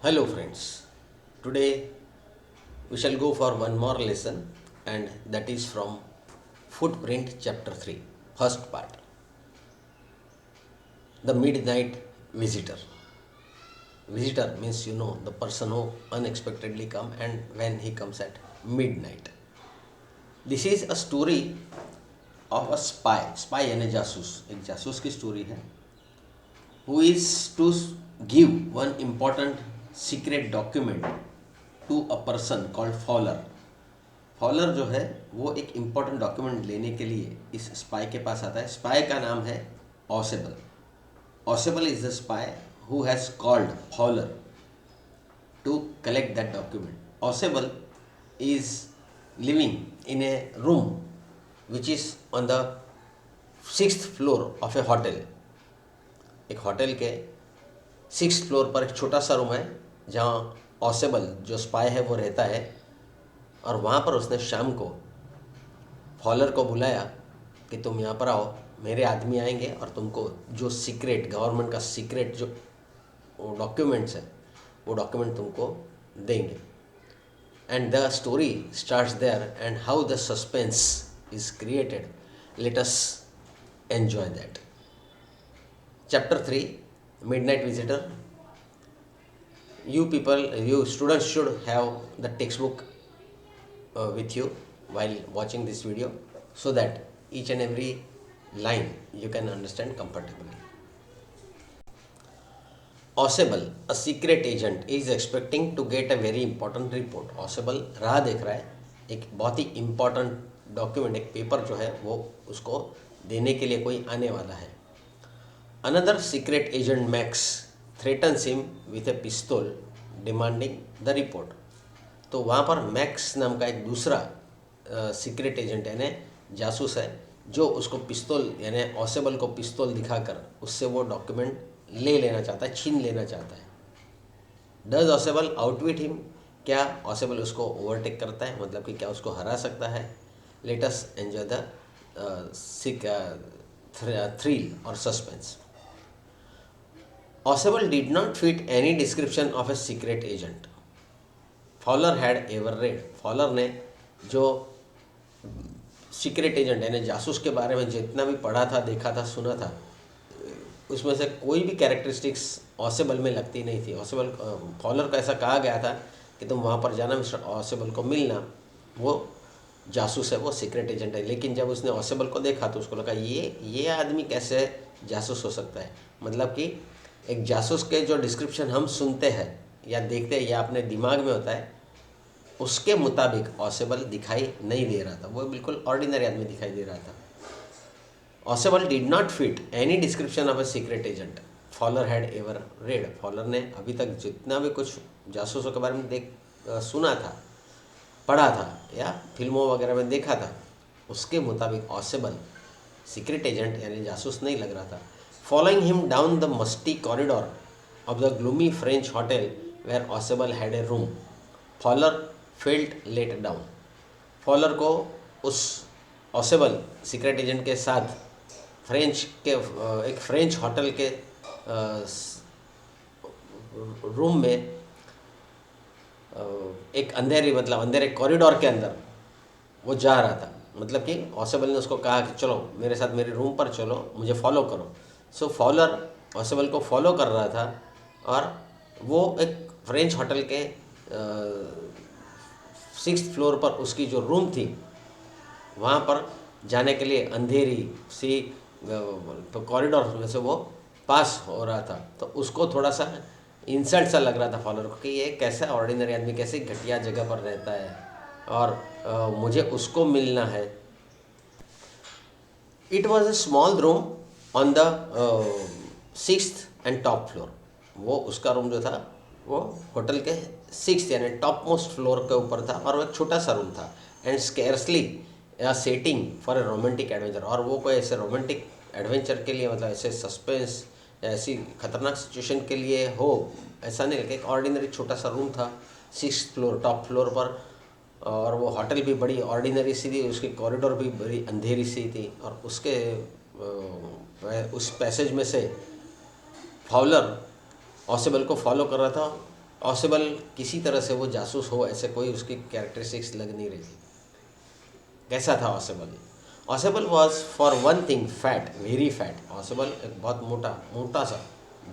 Hello friends, today we shall go for one more lesson and that is from Footprint chapter 3, first part. The Midnight Visitor. Visitor means the person who unexpectedly come and when he comes at midnight. This is a story of a spy यानी जासूस, एक जासूस की story है who is to give one important secret document to a person called Fowler. Fowler जो है वो एक इम्पॉर्टेंट डॉक्यूमेंट लेने के लिए इस स्पाई के पास आता है. स्पाई का नाम है Ausable. Ausable is the spy who has called Fowler to collect that document. Ausable is living in a room which is on the 6th floor of a hotel. एक होटल के 6th floor पर एक छोटा सा room है जहाँ Ausable जो spy है वो रहता है. और वहाँ पर उसने शाम को फॉलर को बुलाया कि तुम यहाँ पर आओ, मेरे आदमी आएंगे और तुमको जो सीक्रेट गवर्नमेंट का सीक्रेट जो डॉक्यूमेंट्स है वो डॉक्यूमेंट तुमको देंगे. And the story starts there and how the suspense is created. Let us enjoy that. Chapter 3, midnight visitor. You students should have the textbook with you while watching this video so that each and every line you can understand comfortably. Osable, a secret agent, is expecting to get a very important report. Osable राह देख रहा है एक बहुत ही important document, एक paper जो है वो उसको देने के लिए कोई आने वाला है. Another secret agent Max threatens him with a pistol demanding the report. तो वहाँ पर मैक्स नाम का एक दूसरा सीक्रेट एजेंट यानी जासूस है जो उसको पिस्तौल यानी ऑसेबल को पिस्तौल दिखाकर उससे वो डॉक्यूमेंट ले लेना चाहता है, छीन लेना चाहता है. Does Ausable outwit him. क्या ऑसेबल उसको ओवरटेक करता है, मतलब कि क्या उसको हरा सकता है. Let us enjoy the thrill और suspense. Ausable did not fit any description of a secret agent Fowler had ever read. Fowler ने जो सीक्रेट एजेंट यानी जासूस के बारे में जितना भी पढ़ा था, देखा था, सुना था, उसमें से कोई भी कैरेक्टरिस्टिक्स ऑसेबल में लगती नहीं थी. ऑसेबल फॉलर को ऐसा कहा गया था कि तुम वहाँ पर जाना, मिस्टर ऑसेबल को मिलना, वो जासूस है, वो सीक्रेट एजेंट है. लेकिन जब उसने ऑसेबल को देखा तो उसको लगा ये आदमी कैसे जासूस हो सकता है. मतलब कि एक जासूस के जो डिस्क्रिप्शन हम सुनते हैं या देखते हैं या अपने दिमाग में होता है उसके मुताबिक ऑसेबल दिखाई नहीं दे रहा था. वो बिल्कुल ऑर्डिनरी आदमी दिखाई दे रहा था. Ausable did not fit any description of a secret agent Fowler had ever read. Fowler ने अभी तक जितना भी कुछ जासूसों के बारे में सुना था, पढ़ा था या फिल्मों वगैरह में देखा था, उसके मुताबिक ऑसेबल सीक्रेट एजेंट यानी जासूस नहीं लग रहा था. Following him down the musty corridor of the gloomy French hotel where Osable had a room, Fowler felt let down. Fowler को उस ऑसेबल सीक्रेट एजेंट के साथ एक फ्रेंच होटल के रूम में एक अंधेरे कॉरिडोर के अंदर वो जा रहा था. मतलब कि ऑसेबल ने उसको कहा कि चलो मेरे साथ मेरे रूम पर चलो, मुझे फॉलो करो. सो फॉलर ऑसेबल को फॉलो कर रहा था और वो एक फ्रेंच होटल के 6th फ्लोर पर उसकी जो रूम थी वहाँ पर जाने के लिए अंधेरी सी तो कॉरिडोर में से वो पास हो रहा था. तो उसको थोड़ा सा इंसल्ट सा लग रहा था फॉलोर को कि ये कैसा ऑर्डिनरी आदमी कैसे घटिया जगह पर रहता है और मुझे उसको मिलना है. It was a small room on the 6th and top floor. वो उसका रूम जो था वो होटल के 6th यानी टॉप मोस्ट फ्लोर के ऊपर था और वो एक छोटा सा रूम था. एंड स्केर्सली या setting for a romantic adventure. और वो कोई ऐसे रोमांटिक एडवेंचर के लिए, मतलब ऐसे सस्पेंस या ऐसी खतरनाक सिचुएशन के लिए हो ऐसा नहीं. लेकिन एक ऑर्डिनरी छोटा सा रूम था 6th फ्लोर टॉप फ्लोर पर. और वो होटल भी बड़ी ऑर्डिनरी सी थी, उसकी कॉरिडोर भी बड़ी अंधेरी सी थी. और उसके उस पैसेज में से फॉलर ऑसेबल को फॉलो कर रहा था ऑसिबल किसी तरह से वो जासूस हो ऐसे कोई उसकी कैरेक्टरिस्टिक्स लग नहीं रही थी। कैसा था Ausable? Ausable was for one thing fat, very fat. Ausable एक बहुत मोटा मोटा सा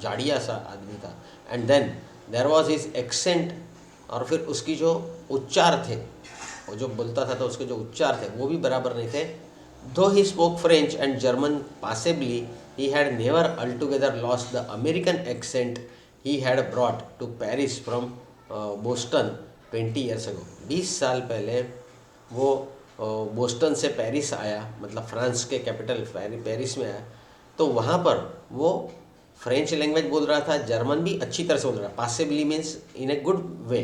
जाड़िया सा आदमी था। And then there was his accent, और फिर उसकी जो उच्चार थे, वो जो बोलता था तो उसके जो उच्चार थे वो भी बराबर नहीं थे। दो ही spoke French and German passably, he had never altogether lost the American accent he had brought to Paris from Boston 20 years ago। 20 साल पहले वो बोस्टन से पेरिस आया, मतलब फ्रांस के कैपिटल पेरिस में आया, तो वहाँ पर वो फ्रेंच लैंग्वेज बोल रहा था, जर्मन भी अच्छी तरह से बोल रहा है, पासिबली means in a good way.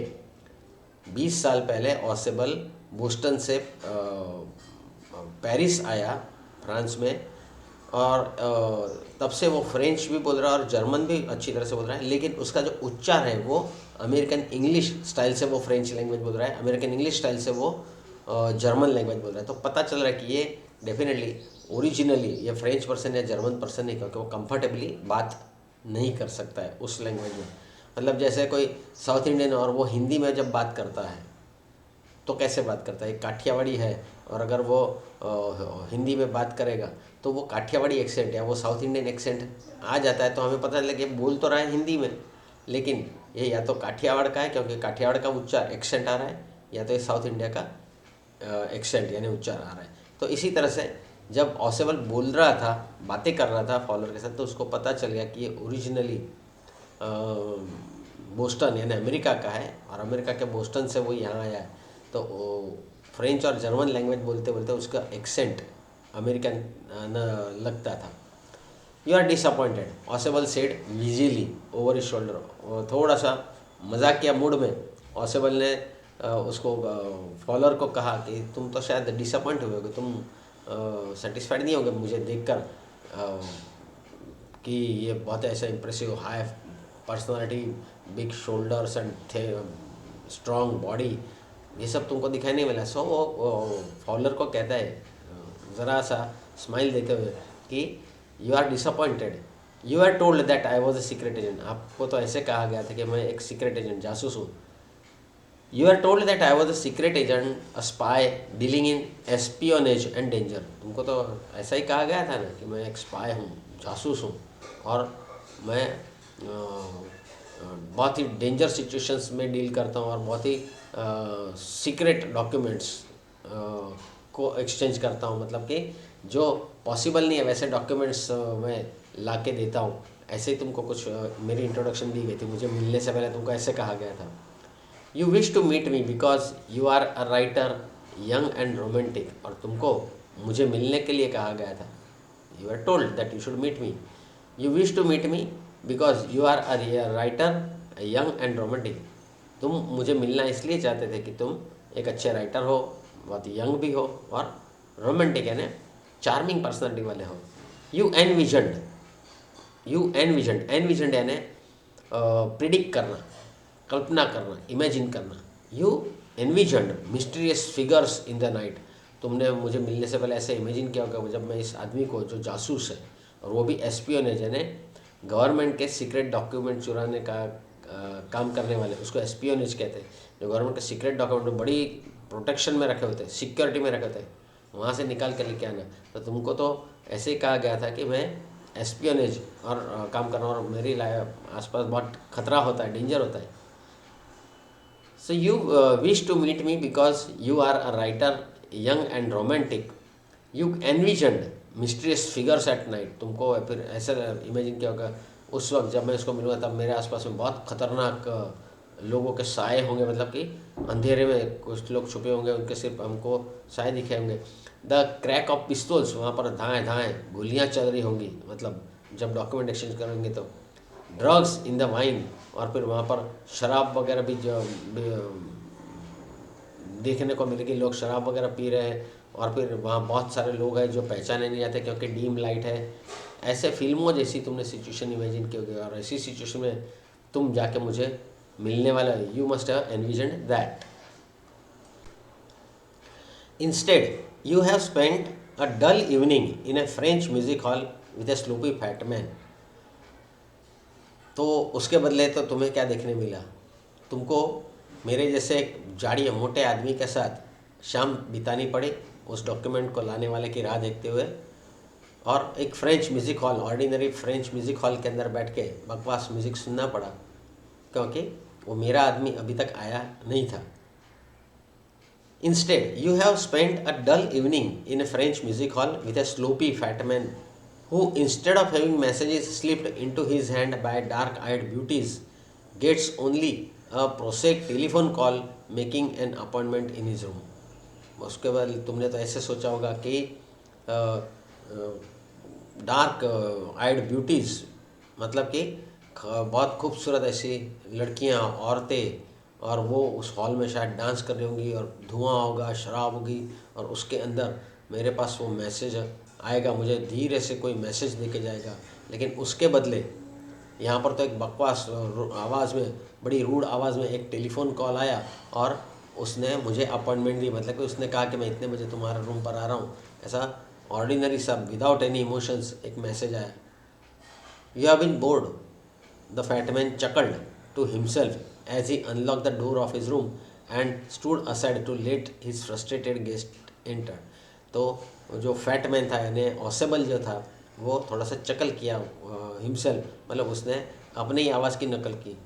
20 साल पहले ऑसिबल बोस्टन से पेरिस आया फ्रांस में, और तब से वो फ्रेंच भी बोल रहा है और जर्मन भी अच्छी तरह से बोल रहा है, लेकिन उसका जो उच्चार है वो अमेरिकन इंग्लिश स्टाइल से वो फ्रेंच लैंग्वेज बोल रहा है, अमेरिकन इंग्लिश स्टाइल से वो जर्मन लैंग्वेज बोल रहा है। तो पता चल रहा है कि ये डेफिनेटली ओरिजिनली ये फ्रेंच पर्सन या जर्मन पर्सन नहीं, क्योंकि वो कंफर्टेबली बात नहीं कर सकता है उस लैंग्वेज में। मतलब जैसे कोई साउथ इंडियन और वो हिंदी में जब बात करता है तो कैसे बात करता है, काठियावाड़ी है, और अगर वो हिंदी में बात करेगा तो वो काठियावाड़ी एक्सेंट या वो साउथ इंडियन एक्सेंट आ जाता है, तो हमें पता चले कि बोल तो रहा है हिंदी में, लेकिन ये या तो काठियावाड़ का है क्योंकि काठियावाड़ का उच्चार एक्सेंट आ रहा है, या तो ये साउथ इंडिया का एक्सेंट यानी उच्चार आ रहा है। तो इसी तरह से जब ऑसिबल बोल रहा था, बातें कर रहा था फॉलोअर के साथ, तो उसको पता चल गया कि ये ओरिजिनली बोस्टन यानी अमेरिका का है, और अमेरिका के बोस्टन से वो यहाँ आया है। तो फ्रेंच और जर्मन लैंग्वेज बोलते बोलते उसका एक्सेंट अमेरिकन लगता था। You are disappointed, Ausable said wheezily over his shoulder. थोड़ा सा मजाकिया मूड में ऑसिबल ने उसको फॉलोअर को कहा कि तुम तो शायद डिसअपॉइंट हुए होगे, तुम सेटिस्फाइड नहीं होगे मुझे देखकर कि ये बहुत ऐसा impressive high personality, big shoulders and थे स्ट्रॉन्ग बॉडी, ये सब तुमको दिखाई नहीं मिला। सो वो फॉलोअर को कहता है ज़रा सा स्माइल देते हुए कि you are disappointed, you are told that I was a secret agent. आपको तो ऐसे कहा गया था कि मैं एक सीक्रेट एजेंट, जासूस हूँ। You are told that I was a secret agent, a spy dealing in espionage and danger. तुमको तो ऐसा ही कहा गया था ना कि मैं एक स्पाई हूँ, जासूस हूँ, और मैं बहुत ही डेंजर सिचुएशंस में डील करता हूँ, और बहुत ही सीक्रेट डॉक्यूमेंट्स को एक्सचेंज करता हूँ। मतलब कि जो पॉसिबल नहीं है वैसे डॉक्यूमेंट्स मैं ला के देता हूँ। ऐसे ही तुमको कुछ मेरी इंट्रोडक्शन दी गई थी, मुझे मिलने से पहले तुमको ऐसे कहा गया था। You wish to meet me because you are a writer young and romantic, और तुमको मुझे मिलने के लिए कहा गया था। You are told that you should meet me. You wish to meet me because you are a writer young and romantic. तुम मुझे मिलना इसलिए चाहते थे कि तुम एक अच्छे राइटर हो, बहुत यंग भी हो, और रोमांटिक यानी चार्मिंग पर्सनालिटी वाले हो। यू एनविजन्ड यानी प्रिडिक्ट करना, कल्पना करना, इमेजिन करना। You envisioned mysterious figures in the night. तुमने मुझे मिलने से पहले ऐसे इमेजिन किया होगा जब मैं इस आदमी को, जो जासूस है और वो भी एस्पियोनेज यानी गवर्नमेंट के सीक्रेट डॉक्यूमेंट चुराने का काम करने वाले, उसको एस्पियोनेज कहते हैं। जो गवर्नमेंट के सीक्रेट डॉक्यूमेंट बड़ी प्रोटेक्शन में रखे होते हैं, सिक्योरिटी में रखे होते हैं, वहाँ से निकाल कर लेके आना। तो तुमको तो ऐसे ही कहा गया था कि मैं एस्पियोनेज और काम करना, और मेरी आसपास बहुत खतरा होता है, डेंजर होता है। So you wish to meet me because you are a writer young and romantic. You envisioned mysterious figures at night. तुमको फिर ऐसा इमेजिन किया होगा उस वक्त जब मैं इसको मिलूँगा तब मेरे आसपास में बहुत खतरनाक लोगों के साए होंगे, मतलब कि अंधेरे में कुछ लोग छुपे होंगे, उनके सिर्फ हमको साए दिखे होंगे। द क्रैक ऑफ पिस्तौल्स, वहाँ पर धाएँ धाएँ गोलियाँ चल रही होंगी, मतलब जब डॉक्यूमेंट एक्सचेंज करेंगे तो। ड्रग्स इन द वाइन, और फिर वहाँ पर शराब वगैरह भी देखने को मिलेगी, लोग शराब वगैरह पी रहे हैं, और फिर वहाँ बहुत सारे लोग हैं जो पहचाने नहीं जाते क्योंकि डीम लाइट है। ऐसे फिल्मों जैसी तुमने सिचुएशन इमेजिन की होगी, और ऐसी सिचुएशन में तुम जाके मुझे मिलने वाला। You must have envisioned that. Instead you have spent a dull evening in a French music hall with a sloppy fat man. तो उसके बदले तो तुम्हें क्या देखने मिला? तुमको मेरे जैसे एक जाड़ी मोटे आदमी के साथ शाम बितानी पड़ी उस डॉक्यूमेंट को लाने वाले की राह देखते हुए, और एक French music hall, ordinary French music hall के अंदर बैठ के बकवास म्यूज़िक सुनना पड़ा, क्योंकि वो मेरा आदमी अभी तक आया नहीं था। Instead, you have spent a dull evening in a French music hall with a sloppy fat man who, instead of having messages slipped into his hand by dark-eyed beauties, gets only a prosaic telephone call making an appointment in his room. उसके बाद तुमने तो ऐसे सोचा होगा कि dark आइड beauties मतलब कि बहुत खूबसूरत ऐसी लड़कियां, औरतें, और वो उस हॉल में शायद डांस कर रही होंगी और धुआं होगा, शराब होगी, और उसके अंदर मेरे पास वो मैसेज आएगा, मुझे धीरे से कोई मैसेज दे के जाएगा। लेकिन उसके बदले यहाँ पर तो एक बकवास आवाज़ में, बड़ी रूड आवाज़ में एक टेलीफोन कॉल आया और उसने मुझे अपॉइंटमेंट दी, मतलब कि उसने कहा कि मैं इतने बजे तुम्हारे रूम पर आ रहा हूँ। ऐसा ऑर्डिनरी सा विदाउट एनी इमोशंस एक मैसेज आया। You have been bored, the fat man chuckled to himself as he unlocked the door of his room and stood aside to let his frustrated guest enter. तो जो fat man था यानी Ausable जो था वो थोड़ा सा चकल किया हिमसेल्फ, मतलब उसने अपनी ही आवाज़ की नकल की।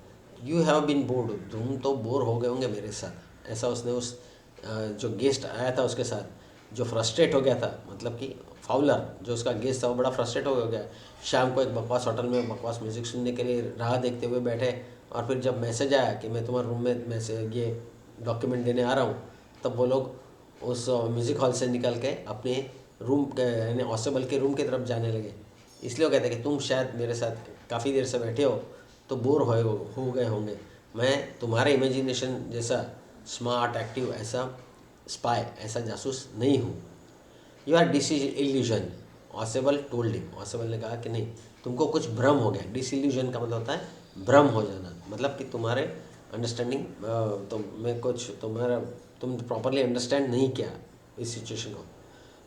यू हैव बीन बोर्ड, तुम तो बोर हो गए होंगे मेरे साथ, ऐसा उसने उस जो गेस्ट आया था उसके साथ, जो फ्रस्ट्रेट हो गया था, मतलब कि फाउलर जो उसका गेस्ट था वो बड़ा फ्रस्ट्रेट हो गया। शाम को एक बकवास होटल में बकवास म्यूज़िक सुनने के लिए राह देखते हुए बैठे, और फिर जब मैसेज आया कि मैं तुम्हारे रूम में मैसेज ये डॉक्यूमेंट देने आ रहा हूँ, तब वो लोग उस म्यूज़िक हॉल से निकल के अपने रूम यानी ऑसेबल के रूम की तरफ जाने लगे। इसलिए वो कहते हैं कि तुम शायद मेरे साथ काफ़ी देर से बैठे हो तो बोर हो गए होंगे। मैं तुम्हारे इमेजिनेशन जैसा स्मार्ट एक्टिव ऐसा स्पाई ऐसा जासूस नहीं हूँ। You are disillusion, Ausable told him. Ausable ने कहा कि नहीं, तुमको कुछ भ्रम हो गया। डिसइल्यूजन का मतलब होता है भ्रम हो जाना, मतलब कि तुम्हारे अंडरस्टैंडिंग तुम्हें कुछ तुम प्रॉपरली अंडरस्टैंड नहीं किया इस सिचुएशन को।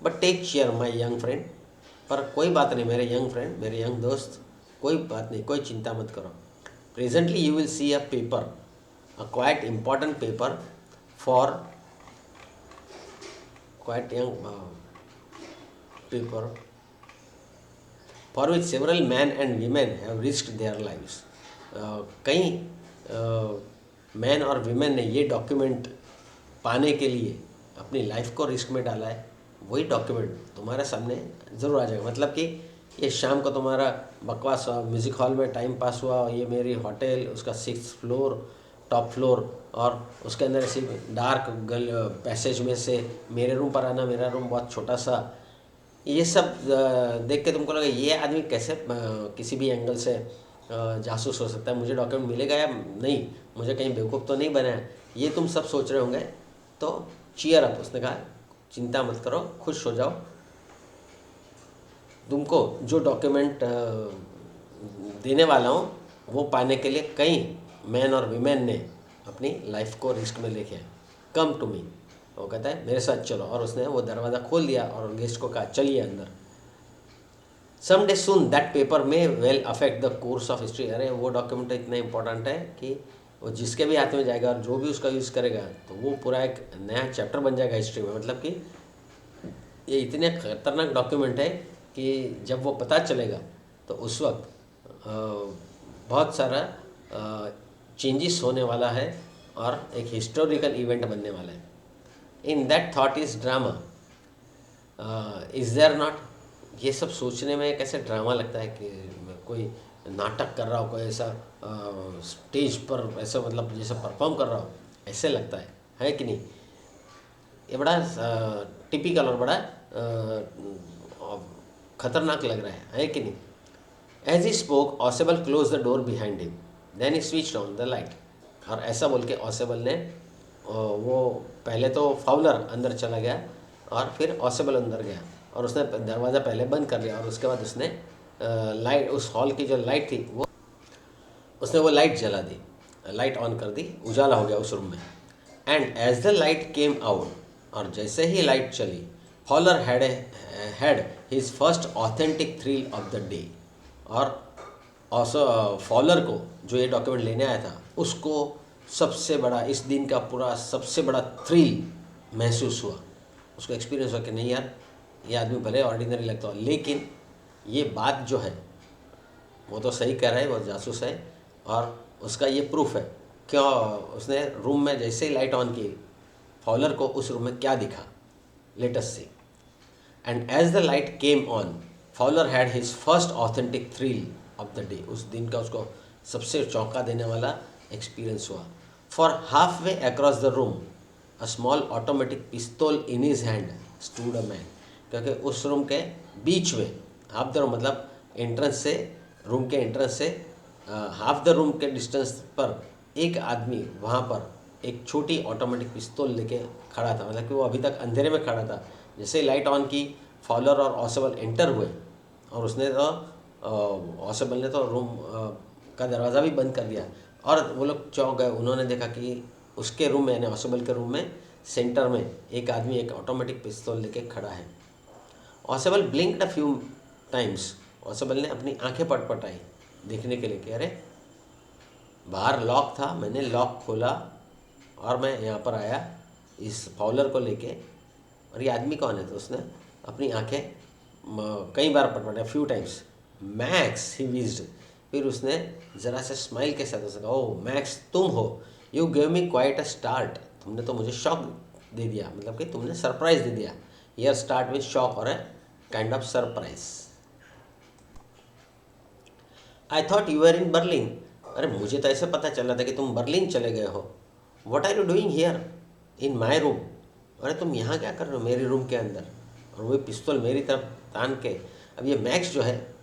But take care my young friend, पर कोई बात नहीं मेरे यंग फ्रेंड, मेरे यंग दोस्त, कोई बात नहीं, कोई चिंता मत करो। Presently you will see a paper, a quite important paper for quite young paper for which several men and women have risked their lives. कई मैन और वीमेन ने ये डॉक्यूमेंट पाने के लिए अपनी लाइफ को रिस्क में डाला है। वही डॉक्यूमेंट तुम्हारे सामने ज़रूर आ जाएगा। मतलब कि ये शाम को तुम्हारा बकवास म्यूज़िक हॉल में टाइम पास हुआ, ये मेरी होटल उसका 6th फ्लोर टॉप फ्लोर, और उसके अंदर ऐसी डार्क पैसेज में से मेरे रूम पर आना, मेरा रूम बहुत छोटा सा, ये सब देख के तुमको लगा ये आदमी कैसे किसी भी एंगल से जासूस हो सकता है, मुझे डॉक्यूमेंट मिलेगा या नहीं, मुझे कहीं बेवकूफ़ तो नहीं बनाया, ये तुम सब सोच रहे होंगे। तो चीयर अप, उसने कहा चिंता मत करो, खुश हो जाओ, तुमको जो डॉक्यूमेंट देने वाला हूँ वो पाने के लिए कई मैन और वीमेन ने अपनी लाइफ को रिस्क में लेके कम टू मी। वो कहता है मेरे साथ चलो, और उसने वो दरवाज़ा खोल दिया और गेस्ट को कहा चलिए अंदर। Some day soon that paper may well affect the course of history. अरे वो डॉक्यूमेंट इतना इंपॉर्टेंट है कि वो जिसके भी हाथ में जाएगा और जो भी उसका यूज़ करेगा तो वो पूरा एक नया चैप्टर बन जाएगा हिस्ट्री में। मतलब कि ये इतने खतरनाक डॉक्यूमेंट है कि जब वो पता चलेगा तो उस वक्त बहुत सारा चेंजेस होने वाला है और एक हिस्टोरिकल इवेंट बनने वाला है। In that thought is drama, is there not. ये सब सोचने में कैसे ड्रामा लगता है कि कोई नाटक कर रहा हो, कोई ऐसा स्टेज पर ऐसा मतलब जैसे परफॉर्म कर रहा हो, ऐसे लगता है कि नहीं। ये बड़ा टिपिकल और बड़ा खतरनाक लग रहा है कि नहीं। As he spoke Ossable close the door behind him, then he switched on the light. और ऐसा बोल के ऑसेबल ने वो पहले तो फाउलर अंदर चला गया और फिर ऑसेबल अंदर गया और उसने दरवाज़ा पहले बंद कर लिया, और उसके बाद उसने लाइट, उस हॉल की जो लाइट थी वो उसने वो लाइट जला दी, लाइट ऑन कर दी, उजाला हो गया उस रूम में। And as the light came out, और जैसे ही लाइट चली, Fowler had his first authentic thrill of the day. और फॉलर को जो ये डॉक्यूमेंट लेने आया था उसको सबसे बड़ा इस दिन का पूरा सबसे बड़ा थ्रिल महसूस हुआ, उसको एक्सपीरियंस हुआ कि नहीं यार, ये आदमी भले ऑर्डिनरी लगता हो लेकिन ये बात जो है वो तो सही कह रहा है, वो जासूस है। और उसका ये प्रूफ है, क्यों उसने रूम में जैसे ही लाइट ऑन की, फॉलर को उस रूम में क्या दिखा, let us see. And as the light came on, Fowler had his first authentic thrill of the day. उस दिन का उसको सबसे चौंका देने वाला एक्सपीरियंस हुआ। For half way across the room a small automatic pistol in his hand stood a man. क्योंकि उस रूम के बीच में, हाफ द रूम मतलब एंट्रेंस से, रूम के एंट्रेंस से हाफ द रूम के डिस्टेंस पर एक आदमी वहाँ पर एक छोटी ऑटोमेटिक पिस्तौल लेके खड़ा था। मतलब कि वो अभी तक अंधेरे में खड़ा था। जैसे ही लाइट ऑन की, फॉलर और ऑसेबल एंटर हुए और उसने तो ऑसेबल ने तो रूम का दरवाज़ा भी बंद कर दिया और वो लोग चौंक गए। उन्होंने देखा कि उसके रूम में, यानी ऑसेबल के रूम में सेंटर में एक आदमी एक ऑटोमेटिक पिस्तौल लेके खड़ा है। Ausable ब्लिंक्ड a few times. Ausable ने अपनी आंखें पटपटाई देखने के लिए कि अरे बाहर लॉक था, मैंने लॉक खोला और मैं यहाँ पर आया इस फॉलर को लेके, और ये आदमी कौन है। तो उसने अपनी आंखें कई बार पटपटाई, फ्यू टाइम्स। मैक्स ही विज्ड। फिर उसने ज़रा से स्माइल के साथ उसने कहा, ओह मैक्स तुम हो, you give me quite a start. तुमने तो मुझे शॉक दे दिया, मतलब कि तुमने सरप्राइज दे दिया। हियर स्टार्ट विथ शॉक और a kind of surprise. I thought you are in Berlin. अरे मुझे तो ऐसे पता चला था कि तुम बर्लिन चले गए हो। What are you doing here in my room. अरे तुम यहाँ क्या कर रहे हो मेरे रूम के अंदर, और वो पिस्तौल मेरी तरफ तान के। अब ये मैक्स जो है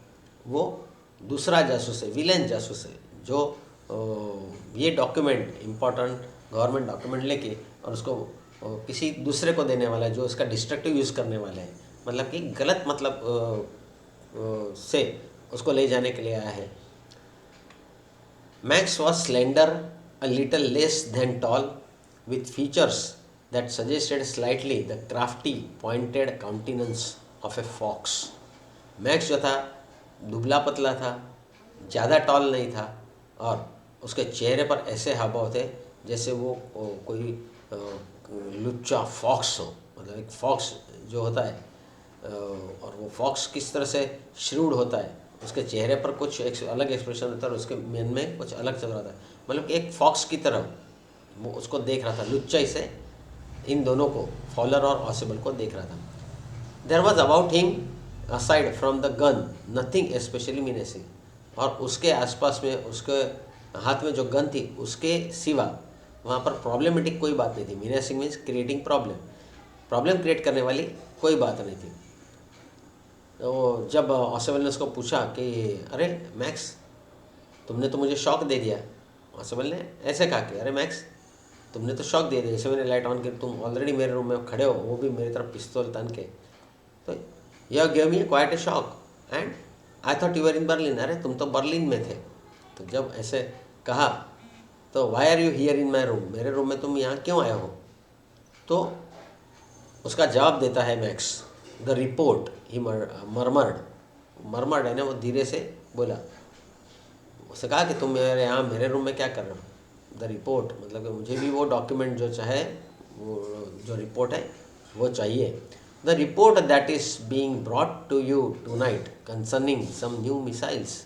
वो दूसरा जासूस है, विलेन जासूस है, जो ये डॉक्यूमेंट, इम्पोर्टेंट गवर्नमेंट डॉक्यूमेंट लेके और उसको किसी दूसरे को देने वाला है, जो उसका डिस्ट्रक्टिव यूज़ करने वाला है, मतलब कि गलत मतलब से उसको ले जाने के लिए आया है। Max was slender, a little less than tall, with features that suggested slightly the crafty pointed countenance of a fox. Max जो था दुबला पतला था, ज़्यादा टॉल नहीं था, और उसके चेहरे पर ऐसे हावभाव थे जैसे वो कोई लुच्चा फॉक्स हो। मतलब एक फॉक्स जो होता है, और वो फॉक्स किस तरह से श्रूड होता है, उसके चेहरे पर कुछ एक अलग एक्सप्रेशन होता है और उसके मन में कुछ अलग चल रहा था। मतलब कि एक फॉक्स की तरह वो उसको देख रहा था, लुच्चाई से इन दोनों को, फॉलर और ऑसेबल को देख रहा था। There was about him aside from the gun nothing specially menacing. और उसके आसपास में, उसके हाथ में जो गन थी उसके सिवा वहाँ पर प्रॉब्लमेटिक कोई बात नहीं थी। Menacing means creating problem, problem create करने वाली कोई बात नहीं थी। तो जब ऑसेबल ने उसको पूछा कि अरे मैक्स तुमने तो मुझे शॉक दे दिया, ऑसेबल ने ऐसे कहा कि अरे मैक्स तुमने तो शॉक दे दिया, जैसे मैंने लाइट ऑन की, तुम ऑलरेडी मेरे रूम में खड़े हो, वो भी मेरी तरफ पिस्तौल तान के। तो you give me quite a shock and I thought you are in Berlin. अरे तुम तो बर्लिन में थे। तो जब ऐसे कहा तो why are you here in my room, मेरे रूम में तुम यहाँ क्यों आए हो। तो उसका जवाब देता है max, the report he murmured. Murmured है ना, वो धीरे से बोला। उसने कहा कि तुम मेरे यहाँ मेरे रूम में क्या कर रहे हो। द रिपोर्ट मतलब कि मुझे भी वो डॉक्यूमेंट जो चाहे, वो जो रिपोर्ट है वो चाहिए। The report that is being brought to you tonight concerning some new missiles.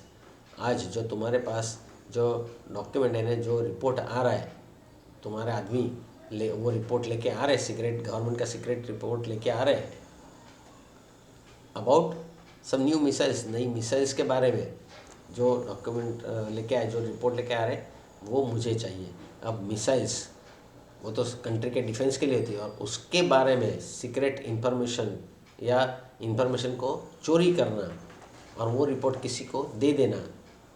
आज जो तुम्हारे पास जो डॉक्यूमेंट है ना, जो रिपोर्ट आ रहा है, तुम्हारे आदमी वो रिपोर्ट लेके आ रहे हैं, सीक्रेट गवर्नमेंट का सीक्रेट रिपोर्ट लेके आ रहे हैं अबाउट सम न्यू मिसाइल्स, नई मिसाइल्स के बारे में जो डॉक्यूमेंट लेके आए, जो रिपोर्ट लेके आ रहे हैं, वो मुझे चाहिए। अब मिसाइल्स वो तो कंट्री के डिफेंस के लिए होती है, और उसके बारे में सीक्रेट इंफॉर्मेशन या इंफॉर्मेशन को चोरी करना और वो रिपोर्ट किसी को दे देना,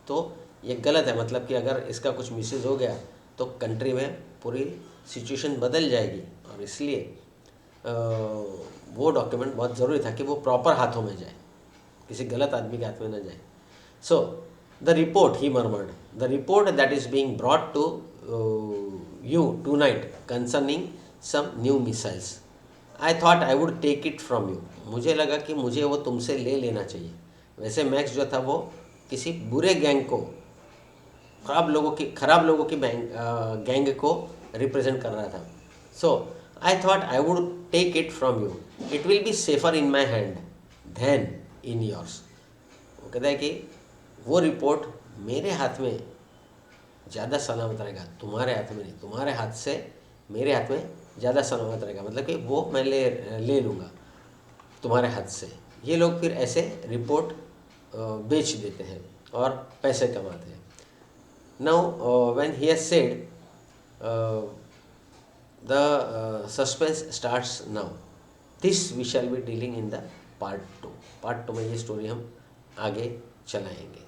तो ये गलत है। मतलब कि अगर इसका कुछ मिसयूज हो गया तो कंट्री में पूरी सिचुएशन बदल जाएगी, और इसलिए वो डॉक्यूमेंट बहुत ज़रूरी था कि वो प्रॉपर हाथों में जाए, किसी गलत आदमी के हाथ में न जाए। So the report he murmured, the report that is being brought to you tonight concerning some new missiles, I thought I would take it from you. मुझे लगा कि मुझे वो तुमसे ले लेना चाहिए। वैसे मैक्स जो था वो किसी बुरे गैंग को खराब लोगों की गैंग को रिप्रेजेंट कर रहा था. So I thought I would take it from you. It will be safer in my hand then in yours. वो कहता है कि वो रिपोर्ट मेरे हाथ में ज़्यादा सलामत रहेगा, तुम्हारे हाथ में नहीं. तुम्हारे हाथ से मेरे हाथ में ज़्यादा सलामत रहेगा, मतलब कि वो मैं ले लूँगा तुम्हारे हाथ से. ये लोग फिर ऐसे रिपोर्ट बेच देते हैं और पैसे कमाते हैं. Now when he has said, the suspense starts now. This we shall be dealing in the part 2. Part 2 में ये स्टोरी हम आगे चलाएंगे.